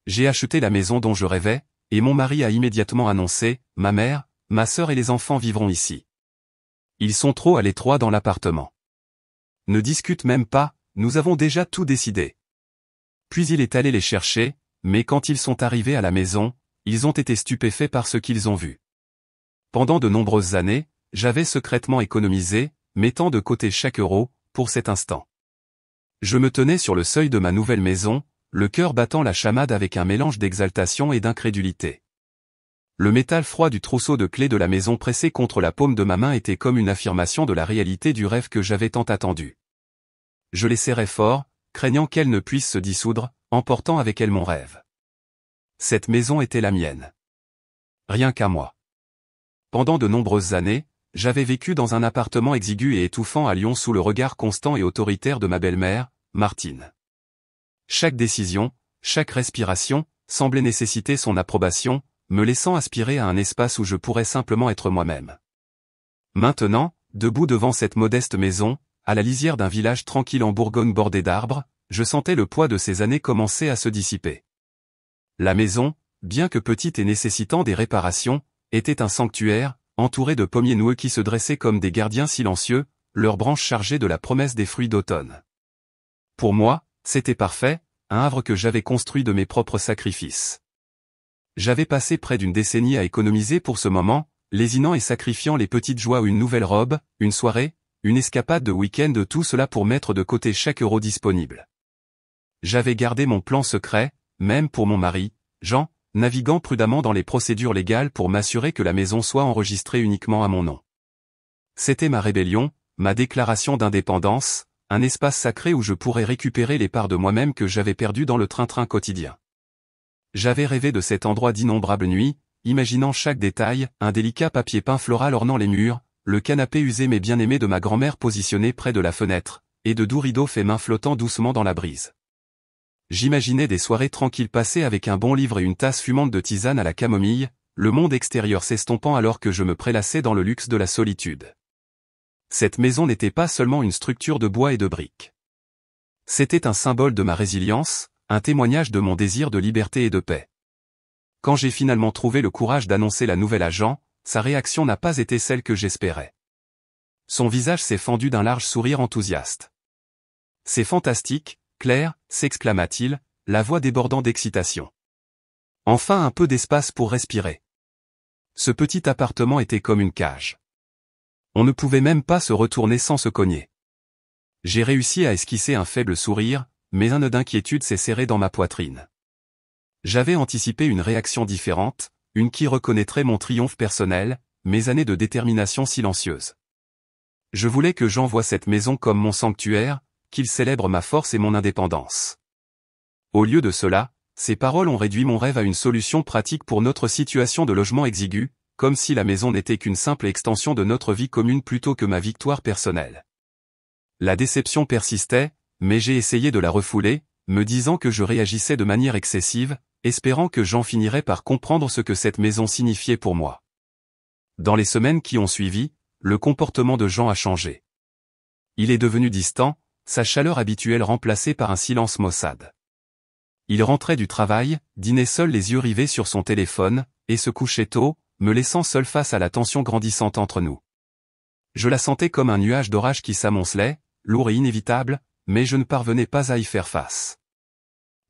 J'ai acheté la maison dont je rêvais, et mon mari a immédiatement annoncé, ma mère, ma sœur et les enfants vivront ici. Ils sont trop à l'étroit dans l'appartement. Ne discute même pas, nous avons déjà tout décidé. Puis il est allé les chercher, mais quand ils sont arrivés à la maison, ils ont été stupéfaits par ce qu'ils ont vu. Pendant de nombreuses années, j'avais secrètement économisé, mettant de côté chaque euro, pour cet instant. Je me tenais sur le seuil de ma nouvelle maison, le cœur battant la chamade avec un mélange d'exaltation et d'incrédulité. Le métal froid du trousseau de clés de la maison pressé contre la paume de ma main était comme une affirmation de la réalité du rêve que j'avais tant attendu. Je les serrais fort, craignant qu'elle ne puisse se dissoudre, emportant avec elle mon rêve. Cette maison était la mienne. Rien qu'à moi. Pendant de nombreuses années, j'avais vécu dans un appartement exigu et étouffant à Lyon sous le regard constant et autoritaire de ma belle-mère, Martine. Chaque décision, chaque respiration, semblait nécessiter son approbation, me laissant aspirer à un espace où je pourrais simplement être moi-même. Maintenant, debout devant cette modeste maison, à la lisière d'un village tranquille en Bourgogne bordé d'arbres, je sentais le poids de ces années commencer à se dissiper. La maison, bien que petite et nécessitant des réparations, était un sanctuaire, entouré de pommiers noueux qui se dressaient comme des gardiens silencieux, leurs branches chargées de la promesse des fruits d'automne. Pour moi, c'était parfait, un havre que j'avais construit de mes propres sacrifices. J'avais passé près d'une décennie à économiser pour ce moment, lésinant et sacrifiant les petites joies, une nouvelle robe, une soirée, une escapade de week-end, tout cela pour mettre de côté chaque euro disponible. J'avais gardé mon plan secret, même pour mon mari, Jean, naviguant prudemment dans les procédures légales pour m'assurer que la maison soit enregistrée uniquement à mon nom. C'était ma rébellion, ma déclaration d'indépendance, un espace sacré où je pourrais récupérer les parts de moi-même que j'avais perdues dans le train-train quotidien. J'avais rêvé de cet endroit d'innombrables nuits, imaginant chaque détail, un délicat papier peint floral ornant les murs, le canapé usé mais bien aimé de ma grand-mère positionné près de la fenêtre, et de doux rideaux faits main flottant doucement dans la brise. J'imaginais des soirées tranquilles passées avec un bon livre et une tasse fumante de tisane à la camomille, le monde extérieur s'estompant alors que je me prélassais dans le luxe de la solitude. Cette maison n'était pas seulement une structure de bois et de briques. C'était un symbole de ma résilience, un témoignage de mon désir de liberté et de paix. Quand j'ai finalement trouvé le courage d'annoncer la nouvelle à Jean, sa réaction n'a pas été celle que j'espérais. Son visage s'est fendu d'un large sourire enthousiaste. « C'est fantastique, Claire », s'exclama-t-il, la voix débordant d'excitation. Enfin un peu d'espace pour respirer. Ce petit appartement était comme une cage. On ne pouvait même pas se retourner sans se cogner. J'ai réussi à esquisser un faible sourire, mais un nœud d'inquiétude s'est serré dans ma poitrine. J'avais anticipé une réaction différente, une qui reconnaîtrait mon triomphe personnel, mes années de détermination silencieuse. Je voulais que Jean voie cette maison comme mon sanctuaire, qu'il célèbre ma force et mon indépendance. Au lieu de cela, ces paroles ont réduit mon rêve à une solution pratique pour notre situation de logement exigu, comme si la maison n'était qu'une simple extension de notre vie commune plutôt que ma victoire personnelle. La déception persistait, mais j'ai essayé de la refouler, me disant que je réagissais de manière excessive, espérant que Jean finirait par comprendre ce que cette maison signifiait pour moi. Dans les semaines qui ont suivi, le comportement de Jean a changé. Il est devenu distant, sa chaleur habituelle remplacée par un silence maussade. Il rentrait du travail, dînait seul les yeux rivés sur son téléphone, et se couchait tôt, me laissant seul face à la tension grandissante entre nous. Je la sentais comme un nuage d'orage qui s'amoncelait, lourd et inévitable, mais je ne parvenais pas à y faire face.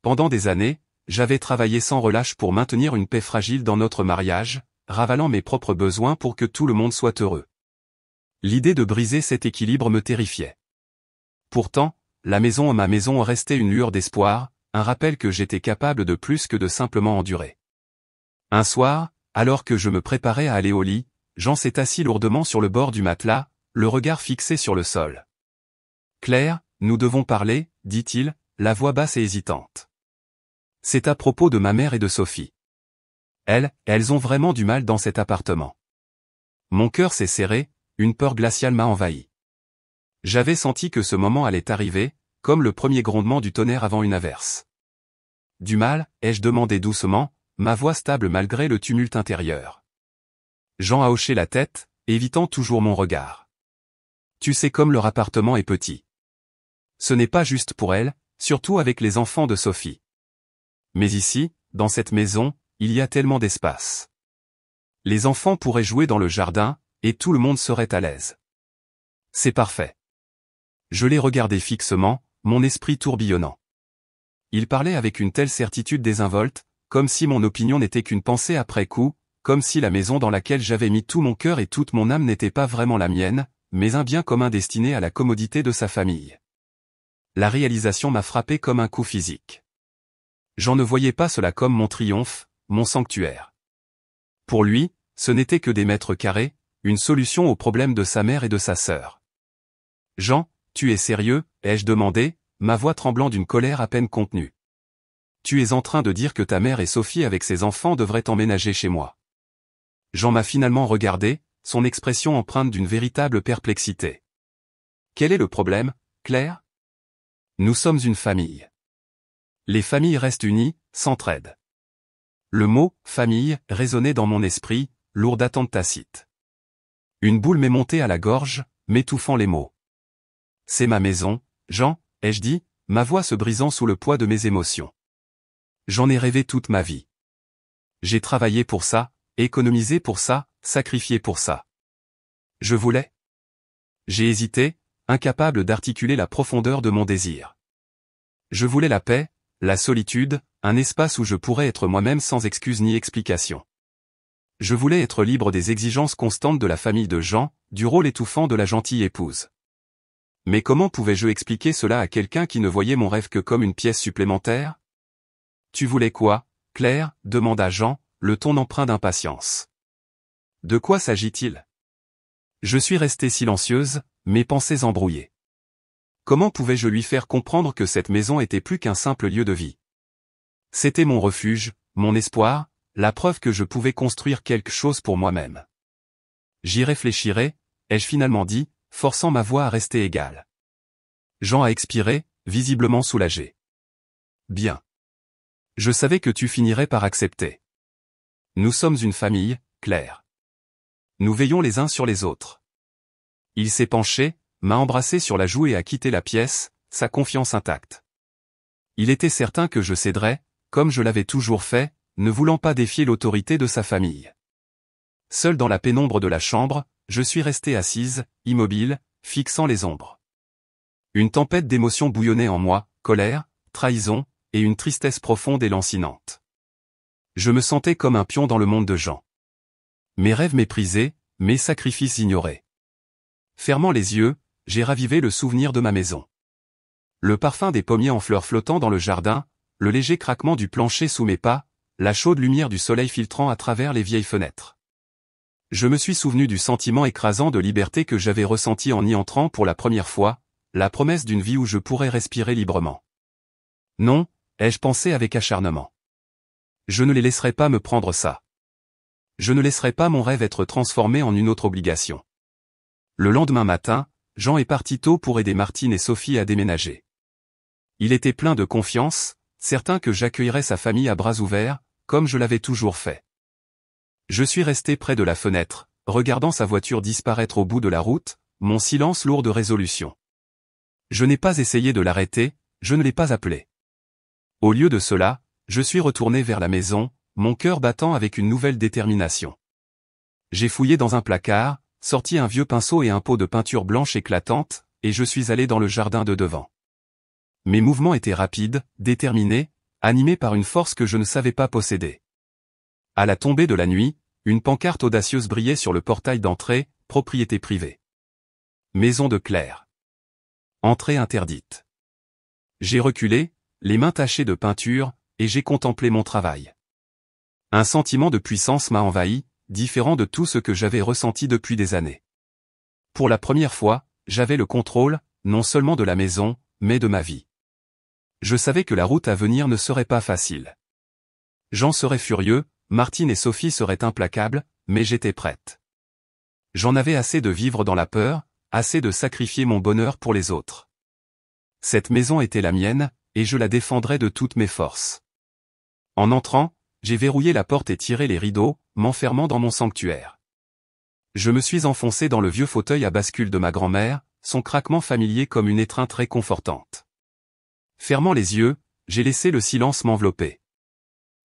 Pendant des années, j'avais travaillé sans relâche pour maintenir une paix fragile dans notre mariage, ravalant mes propres besoins pour que tout le monde soit heureux. L'idée de briser cet équilibre me terrifiait. Pourtant, ma maison restait une lueur d'espoir, un rappel que j'étais capable de plus que de simplement endurer. Un soir, alors que je me préparais à aller au lit, Jean s'est assis lourdement sur le bord du matelas, le regard fixé sur le sol. « Claire, nous devons parler, » dit-il, la voix basse et hésitante. « C'est à propos de ma mère et de Sophie. Elles ont vraiment du mal dans cet appartement. » Mon cœur s'est serré, une peur glaciale m'a envahi. J'avais senti que ce moment allait arriver, comme le premier grondement du tonnerre avant une averse. « Du mal ?» ai-je demandé doucement, ma voix stable malgré le tumulte intérieur. Jean a hoché la tête, évitant toujours mon regard. « Tu sais comme leur appartement est petit. Ce n'est pas juste pour elle, surtout avec les enfants de Sophie. Mais ici, dans cette maison, il y a tellement d'espace. Les enfants pourraient jouer dans le jardin, et tout le monde serait à l'aise. C'est parfait. Je l'ai regardé fixement, mon esprit tourbillonnant. Il parlait avec une telle certitude désinvolte, comme si mon opinion n'était qu'une pensée après coup, comme si la maison dans laquelle j'avais mis tout mon cœur et toute mon âme n'était pas vraiment la mienne, mais un bien commun destiné à la commodité de sa famille. La réalisation m'a frappé comme un coup physique. Jean ne voyait pas cela comme mon triomphe, mon sanctuaire. Pour lui, ce n'était que des mètres carrés, une solution aux problèmes de sa mère et de sa sœur. « Jean, tu es sérieux ?» ai-je demandé, ma voix tremblant d'une colère à peine contenue. « Tu es en train de dire que ta mère et Sophie avec ses enfants devraient emménager chez moi. » Jean m'a finalement regardé, son expression empreinte d'une véritable perplexité. « Quel est le problème, Claire ? Nous sommes une famille. Les familles restent unies, s'entraident. » Le mot « famille » résonnait dans mon esprit, lourd d'attente tacite. Une boule m'est montée à la gorge, m'étouffant les mots. « C'est ma maison, Jean », ai-je dit, ma voix se brisant sous le poids de mes émotions. J'en ai rêvé toute ma vie. J'ai travaillé pour ça, économisé pour ça, sacrifié pour ça. Je voulais. J'ai hésité, incapable d'articuler la profondeur de mon désir. Je voulais la paix, la solitude, un espace où je pourrais être moi-même sans excuse ni explication. Je voulais être libre des exigences constantes de la famille de Jean, du rôle étouffant de la gentille épouse. Mais comment pouvais-je expliquer cela à quelqu'un qui ne voyait mon rêve que comme une pièce supplémentaire ? « Tu voulais quoi, Claire ?» demanda Jean, le ton empreint d'impatience. « De quoi s'agit-il » Je suis restée silencieuse, mes pensées embrouillées. Comment pouvais-je lui faire comprendre que cette maison était plus qu'un simple lieu de vie ? C'était mon refuge, mon espoir, la preuve que je pouvais construire quelque chose pour moi-même. J'y réfléchirai, ai-je finalement dit, forçant ma voix à rester égale. Jean a expiré, visiblement soulagé. Bien. Je savais que tu finirais par accepter. Nous sommes une famille, Claire. Nous veillons les uns sur les autres. Il s'est penché, m'a embrassé sur la joue et a quitté la pièce, sa confiance intacte. Il était certain que je céderais, comme je l'avais toujours fait, ne voulant pas défier l'autorité de sa famille. Seul dans la pénombre de la chambre, je suis resté assise, immobile, fixant les ombres. Une tempête d'émotions bouillonnait en moi, colère, trahison, et une tristesse profonde et lancinante. Je me sentais comme un pion dans le monde de Jean. Mes rêves méprisés, mes sacrifices ignorés. Fermant les yeux, j'ai ravivé le souvenir de ma maison. Le parfum des pommiers en fleurs flottant dans le jardin, le léger craquement du plancher sous mes pas, la chaude lumière du soleil filtrant à travers les vieilles fenêtres. Je me suis souvenu du sentiment écrasant de liberté que j'avais ressenti en y entrant pour la première fois, la promesse d'une vie où je pourrais respirer librement. Non, ai-je pensé avec acharnement. Je ne les laisserai pas me prendre ça. Je ne laisserai pas mon rêve être transformé en une autre obligation. Le lendemain matin, Jean est parti tôt pour aider Martine et Sophie à déménager. Il était plein de confiance, certain que j'accueillerais sa famille à bras ouverts, comme je l'avais toujours fait. Je suis resté près de la fenêtre, regardant sa voiture disparaître au bout de la route, mon silence lourd de résolution. Je n'ai pas essayé de l'arrêter, je ne l'ai pas appelé. Au lieu de cela, je suis retourné vers la maison, mon cœur battant avec une nouvelle détermination. J'ai fouillé dans un placard, sorti un vieux pinceau et un pot de peinture blanche éclatante, et je suis allé dans le jardin de devant. Mes mouvements étaient rapides, déterminés, animés par une force que je ne savais pas posséder. À la tombée de la nuit, une pancarte audacieuse brillait sur le portail d'entrée, propriété privée. Maison de Claire. Entrée interdite. J'ai reculé, les mains tachées de peinture, et j'ai contemplé mon travail. Un sentiment de puissance m'a envahi, différent de tout ce que j'avais ressenti depuis des années. Pour la première fois, j'avais le contrôle, non seulement de la maison, mais de ma vie. Je savais que la route à venir ne serait pas facile. Jean serait furieux, Martine et Sophie seraient implacables, mais j'étais prête. J'en avais assez de vivre dans la peur, assez de sacrifier mon bonheur pour les autres. Cette maison était la mienne, et je la défendrais de toutes mes forces. En entrant, j'ai verrouillé la porte et tiré les rideaux, m'enfermant dans mon sanctuaire. Je me suis enfoncé dans le vieux fauteuil à bascule de ma grand-mère, son craquement familier comme une étreinte réconfortante. Fermant les yeux, j'ai laissé le silence m'envelopper.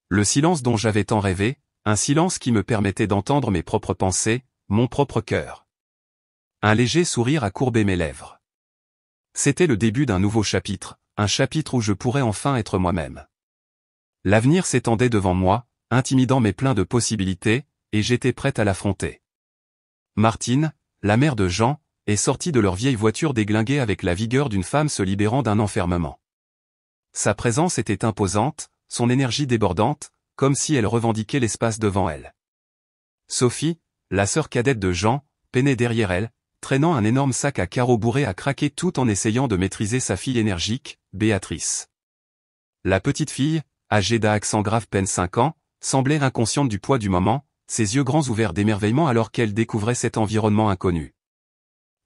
Le silence dont j'avais tant rêvé, un silence qui me permettait d'entendre mes propres pensées, mon propre cœur. Un léger sourire a courbé mes lèvres. C'était le début d'un nouveau chapitre, un chapitre où je pourrais enfin être moi-même. L'avenir s'étendait devant moi, intimidant mais plein de possibilités, et j'étais prête à l'affronter. Martine, la mère de Jean, est sortie de leur vieille voiture déglinguée avec la vigueur d'une femme se libérant d'un enfermement. Sa présence était imposante, son énergie débordante, comme si elle revendiquait l'espace devant elle. Sophie, la sœur cadette de Jean, peinait derrière elle, traînant un énorme sac à carreaux bourré à craquer tout en essayant de maîtriser sa fille énergique, Béatrice. La petite fille, âgée d'un accent grave peine 5 ans, semblait inconsciente du poids du moment, ses yeux grands ouverts d'émerveillement alors qu'elle découvrait cet environnement inconnu.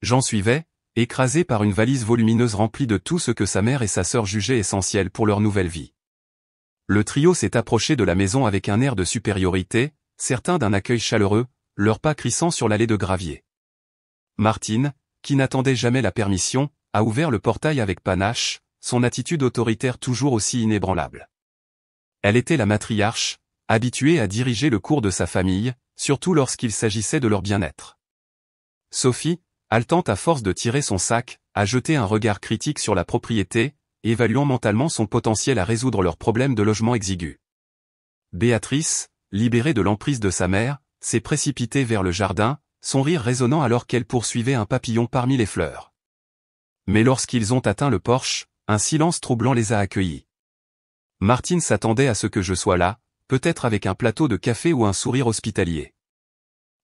Jean suivait, écrasé par une valise volumineuse remplie de tout ce que sa mère et sa sœur jugeaient essentiel pour leur nouvelle vie. Le trio s'est approché de la maison avec un air de supériorité, certain d'un accueil chaleureux, leurs pas crissant sur l'allée de gravier. Martine, qui n'attendait jamais la permission, a ouvert le portail avec panache, son attitude autoritaire toujours aussi inébranlable. Elle était la matriarche, habituée à diriger le cours de sa famille, surtout lorsqu'il s'agissait de leur bien-être. Sophie, haletante à force de tirer son sac, a jeté un regard critique sur la propriété, évaluant mentalement son potentiel à résoudre leurs problèmes de logement exigus. Béatrice, libérée de l'emprise de sa mère, s'est précipitée vers le jardin, son rire résonnant alors qu'elle poursuivait un papillon parmi les fleurs. Mais lorsqu'ils ont atteint le porche, un silence troublant les a accueillis. Martine s'attendait à ce que je sois là, peut-être avec un plateau de café ou un sourire hospitalier.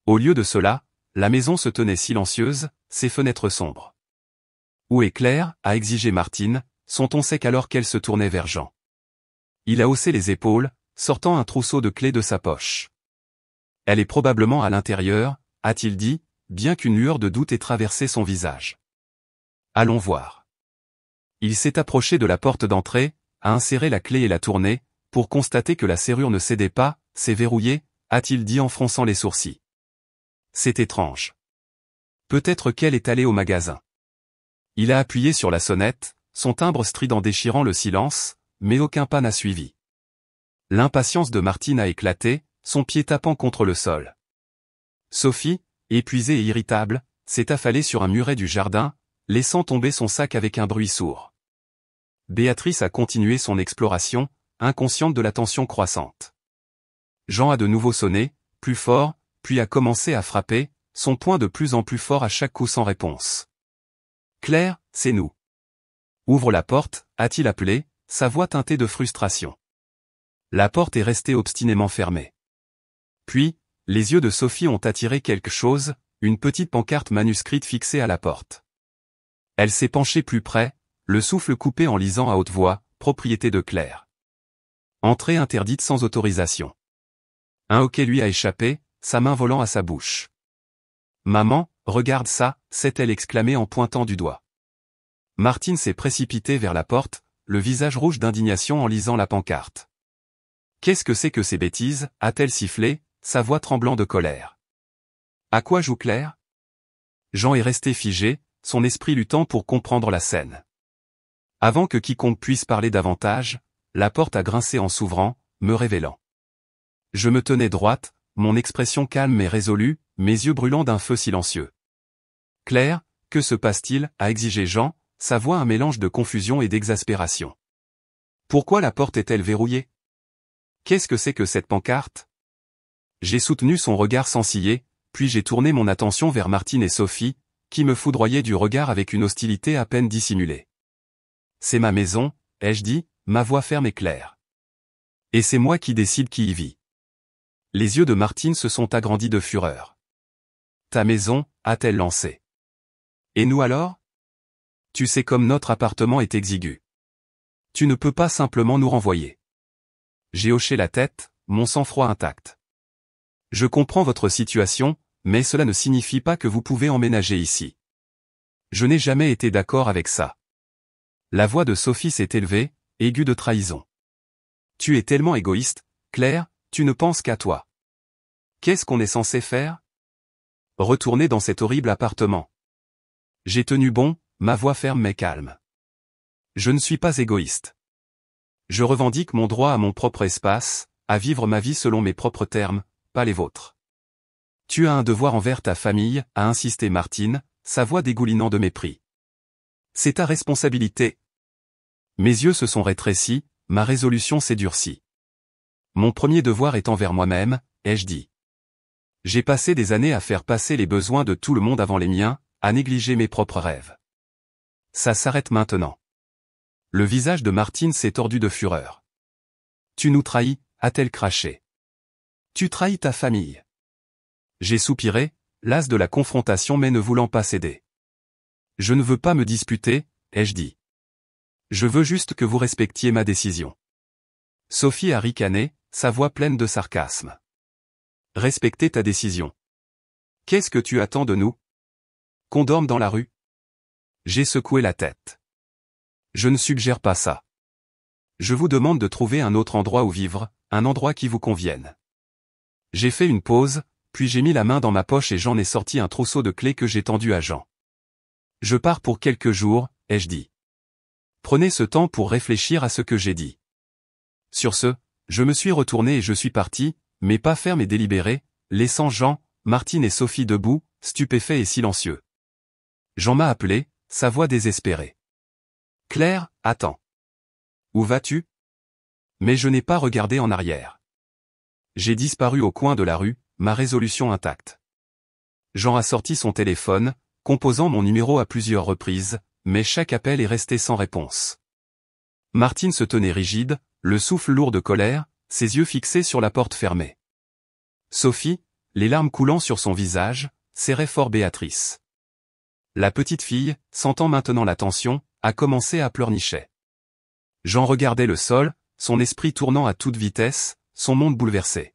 Au lieu de cela, la maison se tenait silencieuse, ses fenêtres sombres. Où est Claire, a exigé Martine, son ton sec alors qu'elle se tournait vers Jean. Il a haussé les épaules, sortant un trousseau de clés de sa poche. Elle est probablement à l'intérieur, a-t-il dit, bien qu'une lueur de doute ait traversé son visage. Allons voir. Il s'est approché de la porte d'entrée, a inséré la clé et l'a tournée, pour constater que la serrure ne cédait pas, c'est verrouillé, a-t-il dit en fronçant les sourcils. C'est étrange. Peut-être qu'elle est allée au magasin. Il a appuyé sur la sonnette, son timbre strident déchirant le silence, mais aucun pas n'a suivi. L'impatience de Martine a éclaté, son pied tapant contre le sol. Sophie, épuisée et irritable, s'est affalée sur un muret du jardin, laissant tomber son sac avec un bruit sourd. Béatrice a continué son exploration, inconsciente de la tension croissante. Jean a de nouveau sonné, plus fort, puis a commencé à frapper, son poing de plus en plus fort à chaque coup sans réponse. « Claire, c'est nous. » « Ouvre la porte », a-t-il appelé, sa voix teintée de frustration. La porte est restée obstinément fermée. Puis, les yeux de Sophie ont attiré quelque chose, une petite pancarte manuscrite fixée à la porte. Elle s'est penchée plus près, le souffle coupé en lisant à haute voix, « Propriété de Claire. » Entrée interdite sans autorisation. Un hoquet lui a échappé, sa main volant à sa bouche. « Maman, regarde ça », s'est-elle exclamée en pointant du doigt. Martine s'est précipitée vers la porte, le visage rouge d'indignation en lisant la pancarte. « Qu'est-ce que c'est que ces bêtises » a-t-elle sifflé, sa voix tremblant de colère. « À quoi joue Claire ?» Jean est resté figé, son esprit luttant pour comprendre la scène. Avant que quiconque puisse parler davantage, la porte a grincé en s'ouvrant, me révélant. Je me tenais droite, mon expression calme et résolue, mes yeux brûlant d'un feu silencieux. « Claire, que se passe-t-il » a exigé Jean, sa voix un mélange de confusion et d'exaspération. « Pourquoi la porte est-elle verrouillée ? Qu'est-ce que c'est que cette pancarte ?» J'ai soutenu son regard sans ciller, puis j'ai tourné mon attention vers Martine et Sophie, qui me foudroyaient du regard avec une hostilité à peine dissimulée. « C'est ma maison, ai-je dit, ma voix ferme et claire. Et c'est moi qui décide qui y vit. » Les yeux de Martine se sont agrandis de fureur. « Ta maison » a-t-elle lancé. « Et nous alors ? Tu sais comme notre appartement est exigu. Tu ne peux pas simplement nous renvoyer. » J'ai hoché la tête, mon sang-froid intact. « Je comprends votre situation, mais cela ne signifie pas que vous pouvez emménager ici. Je n'ai jamais été d'accord avec ça. » La voix de Sophie s'est élevée, aiguë de trahison. « Tu es tellement égoïste, Claire, tu ne penses qu'à toi. Qu'est-ce qu'on est censé faire ? Retourner dans cet horrible appartement. » J'ai tenu bon, ma voix ferme mais calme. « Je ne suis pas égoïste. Je revendique mon droit à mon propre espace, à vivre ma vie selon mes propres termes, pas les vôtres. Tu as un devoir envers ta famille, a insisté Martine, sa voix dégoulinant de mépris. C'est ta responsabilité. Mes yeux se sont rétrécis, ma résolution s'est durcie. Mon premier devoir est envers moi-même, ai-je dit. J'ai passé des années à faire passer les besoins de tout le monde avant les miens, à négliger mes propres rêves. Ça s'arrête maintenant. Le visage de Martine s'est tordu de fureur. Tu nous trahis, a-t-elle craché. Tu trahis ta famille. J'ai soupiré, las de la confrontation mais ne voulant pas céder. Je ne veux pas me disputer, ai-je dit. Je veux juste que vous respectiez ma décision. Sophie a ricané, sa voix pleine de sarcasme. Respecter ta décision. Qu'est-ce que tu attends de nous? Qu'on dorme dans la rue? J'ai secoué la tête. Je ne suggère pas ça. Je vous demande de trouver un autre endroit où vivre, un endroit qui vous convienne. J'ai fait une pause, puis j'ai mis la main dans ma poche et j'en ai sorti un trousseau de clés que j'ai tendu à Jean. Je pars pour quelques jours, ai-je dit. Prenez ce temps pour réfléchir à ce que j'ai dit. Sur ce, je me suis retourné et je suis parti, mais pas ferme et délibéré, laissant Jean, Martine et Sophie debout, stupéfaits et silencieux. Jean m'a appelé, sa voix désespérée. Claire, attends. Où vas-tu? Mais je n'ai pas regardé en arrière. J'ai disparu au coin de la rue, ma résolution intacte. Jean a sorti son téléphone, composant mon numéro à plusieurs reprises, mais chaque appel est resté sans réponse. Martine se tenait rigide, le souffle lourd de colère, ses yeux fixés sur la porte fermée. Sophie, les larmes coulant sur son visage, serrait fort Béatrice. La petite fille, sentant maintenant la tension, a commencé à pleurnicher. Jean regardait le sol, son esprit tournant à toute vitesse, son monde bouleversé.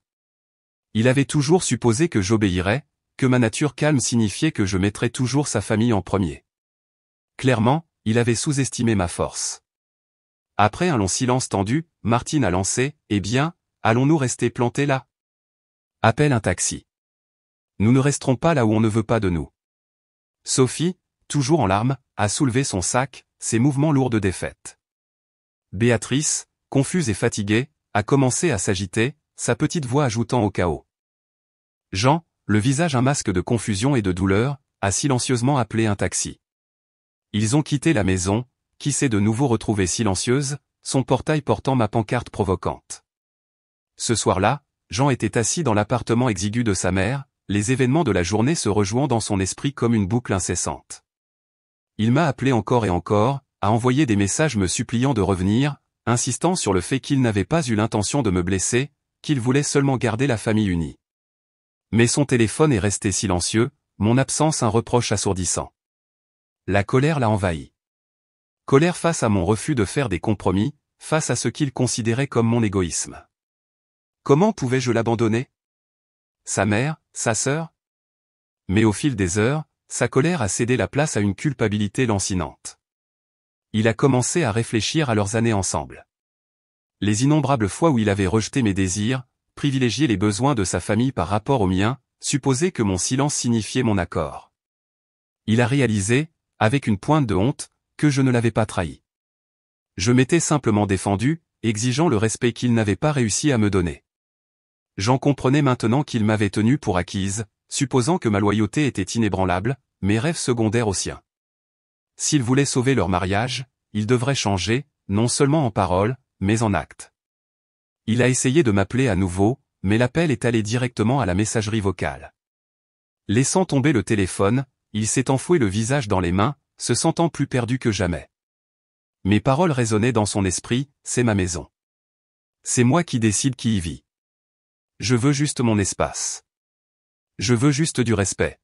Il avait toujours supposé que j'obéirais, que ma nature calme signifiait que je mettrais toujours sa famille en premier. Clairement, il avait sous-estimé ma force. Après un long silence tendu, Martine a lancé, « Eh bien, allons-nous rester plantés là? Appelle un taxi. Nous ne resterons pas là où on ne veut pas de nous. » Sophie, toujours en larmes, a soulevé son sac, ses mouvements lourds de défaite. Béatrice, confuse et fatiguée, a commencé à s'agiter, sa petite voix ajoutant au chaos. Jean, le visage un masque de confusion et de douleur, a silencieusement appelé un taxi. Ils ont quitté la maison, qui s'est de nouveau retrouvée silencieuse, son portail portant ma pancarte provocante. Ce soir-là, Jean était assis dans l'appartement exigu de sa mère, les événements de la journée se rejouant dans son esprit comme une boucle incessante. Il m'a appelé encore et encore, a envoyé des messages me suppliant de revenir, insistant sur le fait qu'il n'avait pas eu l'intention de me blesser, qu'il voulait seulement garder la famille unie. Mais son téléphone est resté silencieux, mon absence un reproche assourdissant. La colère l'a envahi. Colère face à mon refus de faire des compromis, face à ce qu'il considérait comme mon égoïsme. Comment pouvais-je l'abandonner? Sa mère, sa sœur? Mais au fil des heures, sa colère a cédé la place à une culpabilité lancinante. Il a commencé à réfléchir à leurs années ensemble. Les innombrables fois où il avait rejeté mes désirs, privilégié les besoins de sa famille par rapport aux miens, supposé que mon silence signifiait mon accord. Il a réalisé, avec une pointe de honte, que je ne l'avais pas trahi. Je m'étais simplement défendu, exigeant le respect qu'il n'avait pas réussi à me donner. J'en comprenais maintenant qu'il m'avait tenu pour acquise, supposant que ma loyauté était inébranlable, mes rêves secondaires aux siens. S'il voulait sauver leur mariage, il devrait changer, non seulement en parole, mais en acte. Il a essayé de m'appeler à nouveau, mais l'appel est allé directement à la messagerie vocale. Laissant tomber le téléphone, il s'est enfoué le visage dans les mains, se sentant plus perdu que jamais. Mes paroles résonnaient dans son esprit, c'est ma maison. C'est moi qui décide qui y vit. Je veux juste mon espace. Je veux juste du respect.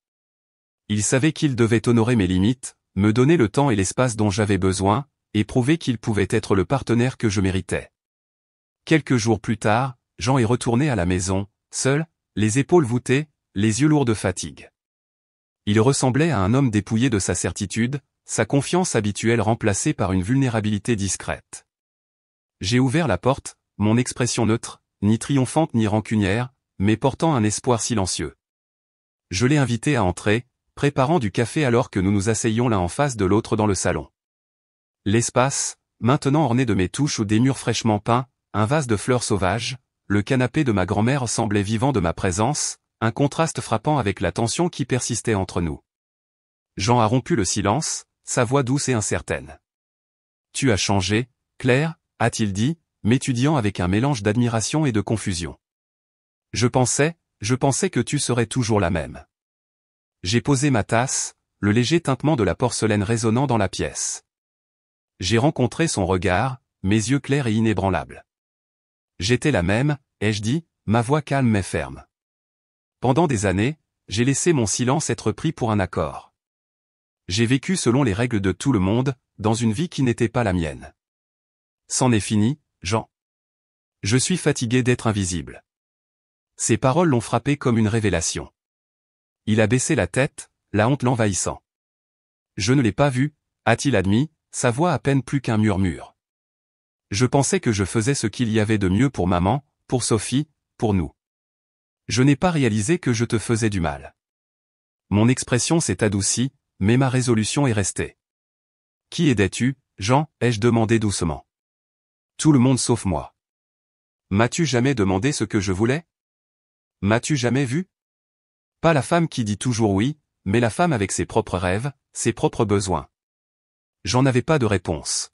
Il savait qu'il devait honorer mes limites, me donner le temps et l'espace dont j'avais besoin, et prouver qu'il pouvait être le partenaire que je méritais. Quelques jours plus tard, Jean est retourné à la maison, seul, les épaules voûtées, les yeux lourds de fatigue. Il ressemblait à un homme dépouillé de sa certitude, sa confiance habituelle remplacée par une vulnérabilité discrète. J'ai ouvert la porte, mon expression neutre, ni triomphante ni rancunière, mais portant un espoir silencieux. Je l'ai invité à entrer, préparant du café alors que nous nous asseyions l'un en face de l'autre dans le salon. L'espace, maintenant orné de mes touches ou des murs fraîchement peints, un vase de fleurs sauvages, le canapé de ma grand-mère semblait vivant de ma présence, un contraste frappant avec la tension qui persistait entre nous. Jean a rompu le silence, sa voix douce et incertaine. « Tu as changé, Claire » a-t-il dit, m'étudiant avec un mélange d'admiration et de confusion. Je pensais que tu serais toujours la même. J'ai posé ma tasse, le léger tintement de la porcelaine résonnant dans la pièce. J'ai rencontré son regard, mes yeux clairs et inébranlables. J'étais la même, ai-je dit, ma voix calme mais ferme. Pendant des années, j'ai laissé mon silence être pris pour un accord. J'ai vécu selon les règles de tout le monde, dans une vie qui n'était pas la mienne. C'en est fini, Jean. Je suis fatigué d'être invisible. Ces paroles l'ont frappé comme une révélation. Il a baissé la tête, la honte l'envahissant. Je ne l'ai pas vu, a-t-il admis, sa voix à peine plus qu'un murmure. Je pensais que je faisais ce qu'il y avait de mieux pour maman, pour Sophie, pour nous. Je n'ai pas réalisé que je te faisais du mal. Mon expression s'est adoucie, mais ma résolution est restée. Qui aidais-tu, Jean, ai-je demandé doucement. Tout le monde sauf moi. M'as-tu jamais demandé ce que je voulais? M'as-tu jamais vu? Pas la femme qui dit toujours oui, mais la femme avec ses propres rêves, ses propres besoins. J'en avais pas de réponse.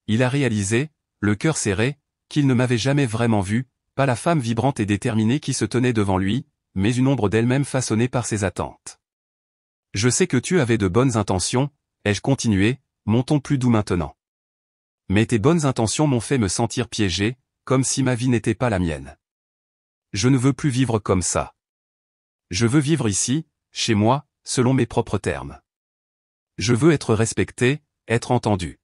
Il a réalisé, le cœur serré, qu'il ne m'avait jamais vraiment vu, pas la femme vibrante et déterminée qui se tenait devant lui, mais une ombre d'elle-même façonnée par ses attentes. Je sais que tu avais de bonnes intentions, ai-je continué, mon ton plus doux maintenant. Mais tes bonnes intentions m'ont fait me sentir piégé, comme si ma vie n'était pas la mienne. Je ne veux plus vivre comme ça. Je veux vivre ici, chez moi, selon mes propres termes. Je veux être respecté, être entendu.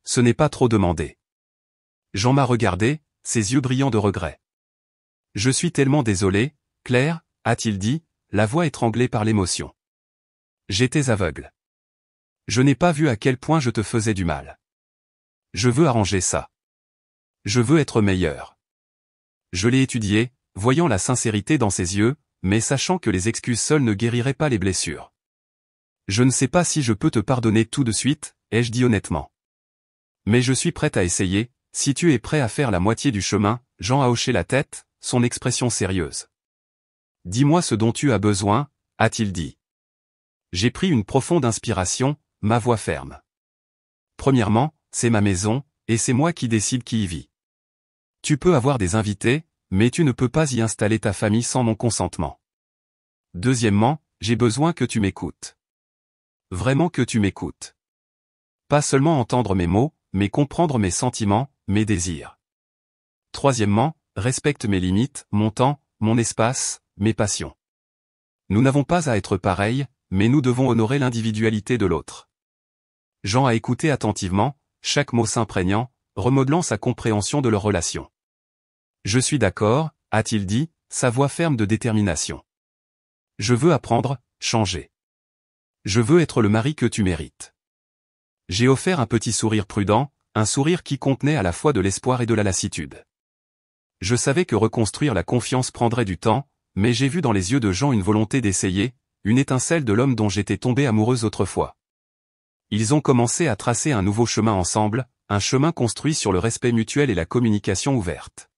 Ce n'est pas trop demandé. Jean m'a regardé, ses yeux brillants de regret. Je suis tellement désolé, Claire, a-t-il dit, la voix étranglée par l'émotion. J'étais aveugle. Je n'ai pas vu à quel point je te faisais du mal. Je veux arranger ça. Je veux être meilleur. Je l'ai étudié, voyant la sincérité dans ses yeux, mais sachant que les excuses seules ne guériraient pas les blessures. Je ne sais pas si je peux te pardonner tout de suite, ai-je dit honnêtement. Mais je suis prête à essayer, si tu es prêt à faire la moitié du chemin, Jean a hoché la tête, son expression sérieuse. Dis-moi ce dont tu as besoin, a-t-il dit. J'ai pris une profonde inspiration, ma voix ferme. Premièrement, c'est ma maison, et c'est moi qui décide qui y vit. Tu peux avoir des invités, mais tu ne peux pas y installer ta famille sans mon consentement. Deuxièmement, j'ai besoin que tu m'écoutes. Vraiment que tu m'écoutes. Pas seulement entendre mes mots, mais comprendre mes sentiments, mes désirs. Troisièmement, respecte mes limites, mon temps, mon espace, mes passions. Nous n'avons pas à être pareils, mais nous devons honorer l'individualité de l'autre. Jean a écouté attentivement, chaque mot s'imprégnant, remodelant sa compréhension de leur relation. Je suis d'accord, a-t-il dit, sa voix ferme de détermination. Je veux apprendre, changer. Je veux être le mari que tu mérites. J'ai offert un petit sourire prudent, un sourire qui contenait à la fois de l'espoir et de la lassitude. Je savais que reconstruire la confiance prendrait du temps, mais j'ai vu dans les yeux de Jean une volonté d'essayer, une étincelle de l'homme dont j'étais tombée amoureuse autrefois. Ils ont commencé à tracer un nouveau chemin ensemble, un chemin construit sur le respect mutuel et la communication ouverte.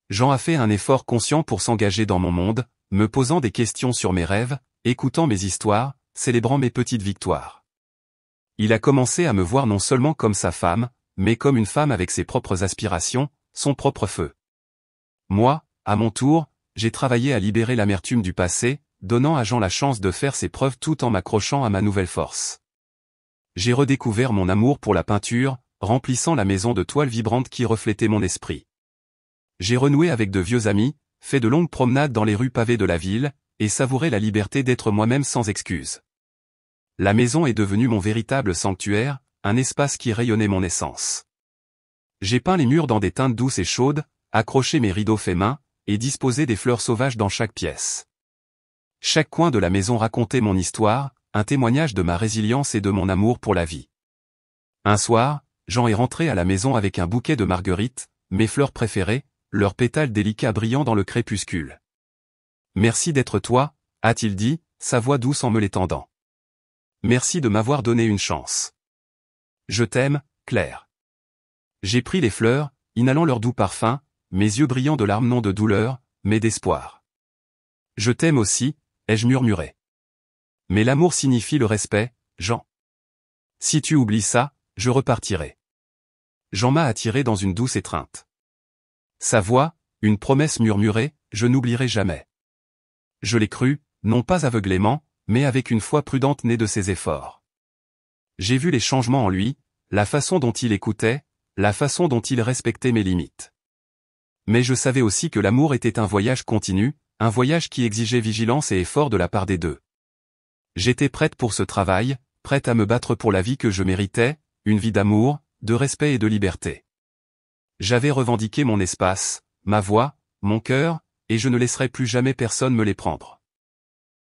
Jean a fait un effort conscient pour s'engager dans mon monde, me posant des questions sur mes rêves, écoutant mes histoires, célébrant mes petites victoires. Il a commencé à me voir non seulement comme sa femme, mais comme une femme avec ses propres aspirations, son propre feu. Moi, à mon tour, j'ai travaillé à libérer l'amertume du passé, donnant à Jean la chance de faire ses preuves tout en m'accrochant à ma nouvelle force. J'ai redécouvert mon amour pour la peinture, remplissant la maison de toiles vibrantes qui reflétaient mon esprit. J'ai renoué avec de vieux amis, fait de longues promenades dans les rues pavées de la ville, et savouré la liberté d'être moi-même sans excuse. La maison est devenue mon véritable sanctuaire, un espace qui rayonnait mon essence. J'ai peint les murs dans des teintes douces et chaudes, accroché mes rideaux faits main, et disposé des fleurs sauvages dans chaque pièce. Chaque coin de la maison racontait mon histoire, un témoignage de ma résilience et de mon amour pour la vie. Un soir, Jean est rentré à la maison avec un bouquet de marguerites, mes fleurs préférées, leurs pétales délicats brillant dans le crépuscule. Merci d'être toi, a-t-il dit, sa voix douce en me l'étendant. Merci de m'avoir donné une chance. Je t'aime, Claire. J'ai pris les fleurs, inhalant leur doux parfum, mes yeux brillants de larmes non de douleur, mais d'espoir. Je t'aime aussi, ai-je murmuré. Mais l'amour signifie le respect, Jean. Si tu oublies ça, je repartirai. Jean m'a attiré dans une douce étreinte. Sa voix, une promesse murmurée, je n'oublierai jamais. Je l'ai cru, non pas aveuglément, mais avec une foi prudente née de ses efforts. J'ai vu les changements en lui, la façon dont il écoutait, la façon dont il respectait mes limites. Mais je savais aussi que l'amour était un voyage continu, un voyage qui exigeait vigilance et effort de la part des deux. J'étais prête pour ce travail, prête à me battre pour la vie que je méritais, une vie d'amour, de respect et de liberté. J'avais revendiqué mon espace, ma voix, mon cœur, et je ne laisserai plus jamais personne me les prendre.